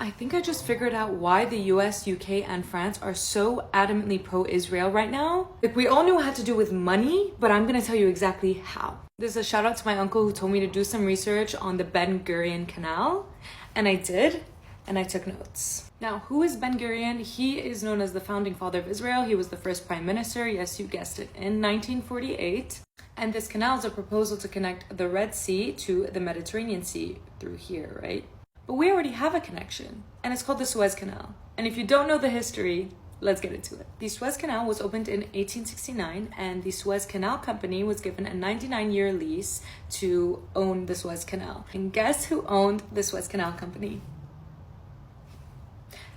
I think I just figured out why the US, UK, and France are so adamantly pro-Israel right now. Like, we all knew it had to do with money, but I'm gonna tell you exactly how. There's a shout out to my uncle who told me to do some research on the Ben Gurion Canal, and I did, and I took notes. Now, who is Ben Gurion? He is known as the founding father of Israel. He was the first prime minister, yes, you guessed it, in 1948. And this canal is a proposal to connect the Red Sea to the Mediterranean Sea through here, right? But we already have a connection, and it's called the Suez Canal. And if you don't know the history, let's get into it. The Suez Canal was opened in 1869, and the Suez Canal Company was given a 99-year lease to own the Suez Canal. And guess who owned the Suez Canal Company?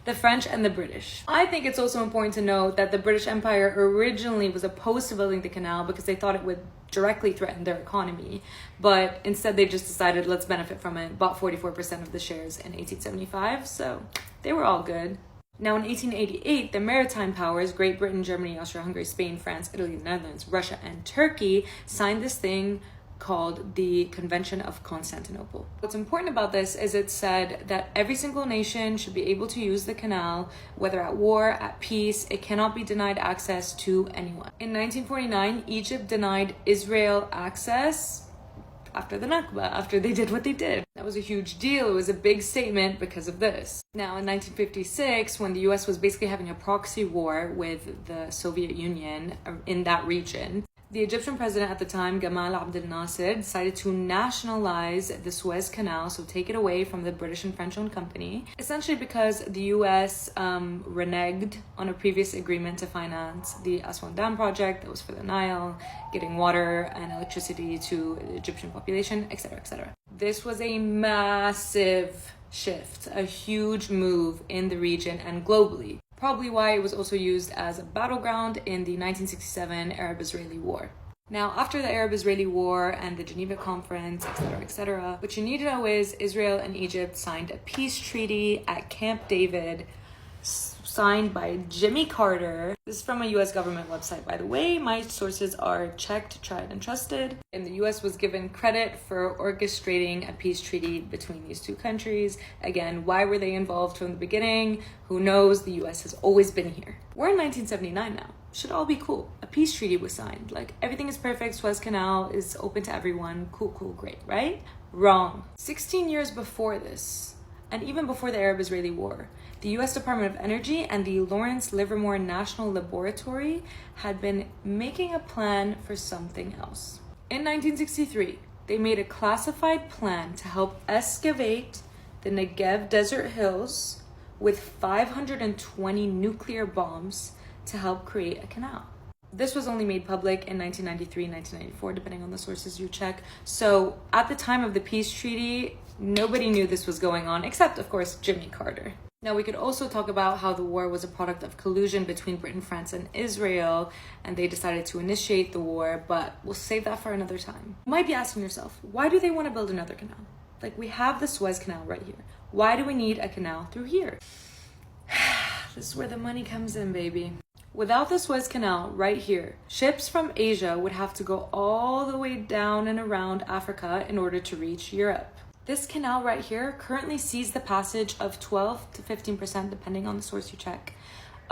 The French and the British. I think it's also important to note that the British Empire originally was opposed to building the canal because they thought it would directly threaten their economy, but instead they just decided let's benefit from it, bought 44% of the shares in 1875, so they were all good. Now in 1888, the maritime powers, Great Britain, Germany, Austria-Hungary, Spain, France, Italy, the Netherlands, Russia, and Turkey signed this thing called the Convention of Constantinople. What's important about this is it said that every single nation should be able to use the canal, whether at war, at peace. It cannot be denied access to anyone. In 1949, Egypt denied Israel access after the Nakba, after they did what they did. That was a huge deal. It was a big statement because of this. Now, in 1956, when the US was basically having a proxy war with the Soviet Union in that region, the Egyptian president at the time, Gamal Abdel Nasser, decided to nationalize the Suez Canal, so take it away from the British and French-owned company, essentially because the US reneged on a previous agreement to finance the Aswan Dam project that was for the Nile, getting water and electricity to the Egyptian population, etc., etc. This was a massive shift, a huge move in the region and globally. Probably why it was also used as a battleground in the 1967 Arab-Israeli War. Now, after the Arab-Israeli War and the Geneva Conference, etc., what you need to know is Israel and Egypt signed a peace treaty at Camp David, signed by Jimmy Carter. This is from a US government website, by the way. My sources are checked, tried, and trusted. And the US was given credit for orchestrating a peace treaty between these two countries. Again, why were they involved from the beginning? Who knows? The US has always been here. We're in 1979 now. Should all be cool. A peace treaty was signed. Like, everything is perfect. Suez Canal is open to everyone. Cool, cool, great, right? Wrong. 16 years before this, and even before the Arab-Israeli War, the US Department of Energy and the Lawrence Livermore National Laboratory had been making a plan for something else. In 1963, they made a classified plan to help excavate the Negev desert hills with 520 nuclear bombs to help create a canal. This was only made public in 1993, 1994, depending on the sources you check. So at the time of the peace treaty, nobody knew this was going on, except, of course, Jimmy Carter. Now, we could also talk about how the war was a product of collusion between Britain, France, and Israel, and they decided to initiate the war, but we'll save that for another time. You might be asking yourself, why do they want to build another canal? Like, we have the Suez Canal right here. Why do we need a canal through here? This is where the money comes in, baby. Without the Suez Canal right here, ships from Asia would have to go all the way down and around Africa in order to reach Europe. This canal right here currently sees the passage of 12 to 15%, depending on the source you check,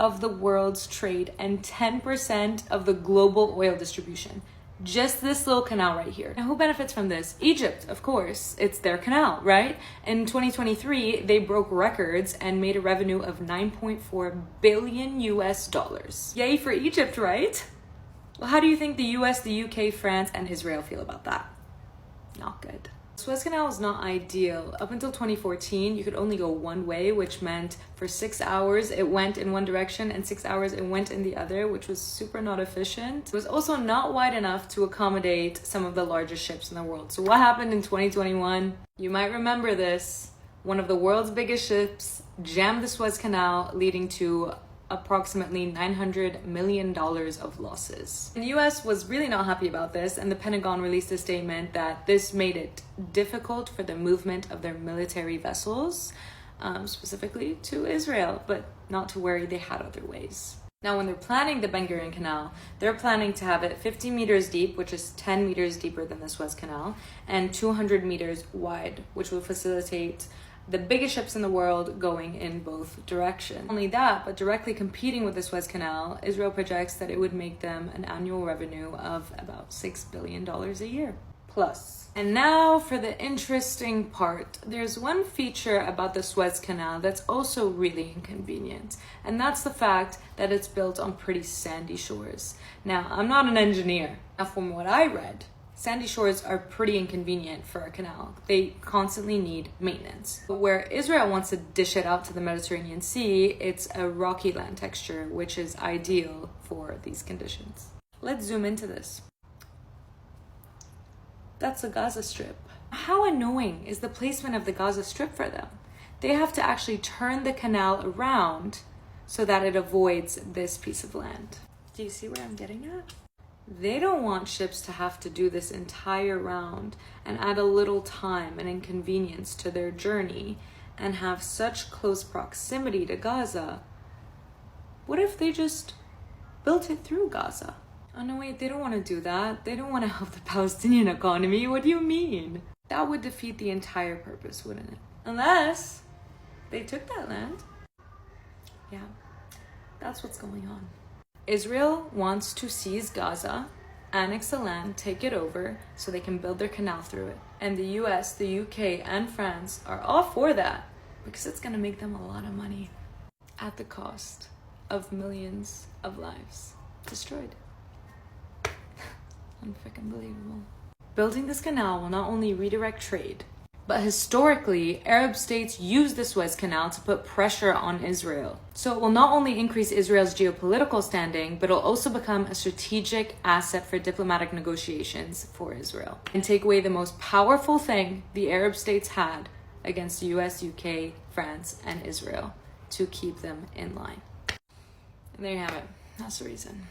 of the world's trade and 10% of the global oil distribution. Just this little canal right here. And who benefits from this? Egypt, of course. It's their canal, right? In 2023, they broke records and made a revenue of $9.4 billion US. Yay for Egypt, right? Well, how do you think the US, the UK, France, and Israel feel about that? Not good. Suez Canal is not ideal. Up until 2014, you could only go one way, which meant for 6 hours it went in one direction and 6 hours it went in the other, which was super not efficient. It was also not wide enough to accommodate some of the largest ships in the world. So what happened in 2021? You might remember this. One of the world's biggest ships jammed the Suez Canal, leading to approximately $900 million of losses. The US was really not happy about this, and the Pentagon released a statement that this made it difficult for the movement of their military vessels, specifically to Israel, but not to worry, they had other ways. Now, when they're planning the Ben Gurion Canal, they're planning to have it 50 meters deep, which is 10 meters deeper than the Suez Canal, and 200 meters wide, which will facilitate the biggest ships in the world going in both directions. Not only that, but directly competing with the Suez Canal, Israel projects that it would make them an annual revenue of about $6 billion a year plus. And now for the interesting part. There's one feature about the Suez Canal that's also really inconvenient, and that's the fact that it's built on pretty sandy shores. Now, I'm not an engineer. Now, from what I read, sandy shores are pretty inconvenient for a canal. They constantly need maintenance. But where Israel wants to dish it out to the Mediterranean Sea, it's a rocky land texture, which is ideal for these conditions. Let's zoom into this. That's the Gaza Strip. How annoying is the placement of the Gaza Strip for them? They have to actually turn the canal around so that it avoids this piece of land. Do you see where I'm getting at? They don't want ships to have to do this entire round and add a little time and inconvenience to their journey and have such close proximity to Gaza. What if they just built it through Gaza? Oh no, wait, they don't want to do that. They don't want to help the Palestinian economy. What do you mean? That would defeat the entire purpose, wouldn't it? Unless they took that land. Yeah, that's what's going on. Israel wants to seize Gaza, annex the land, take it over, so they can build their canal through it. And the US, the UK, and France are all for that because it's going to make them a lot of money at the cost of millions of lives destroyed. Unfreaking believable. Building this canal will not only redirect trade, but historically, Arab states used the Suez Canal to put pressure on Israel. So it will not only increase Israel's geopolitical standing, but it'll also become a strategic asset for diplomatic negotiations for Israel and take away the most powerful thing the Arab states had against the US, UK, France, and Israel to keep them in line. And there you have it. That's the reason.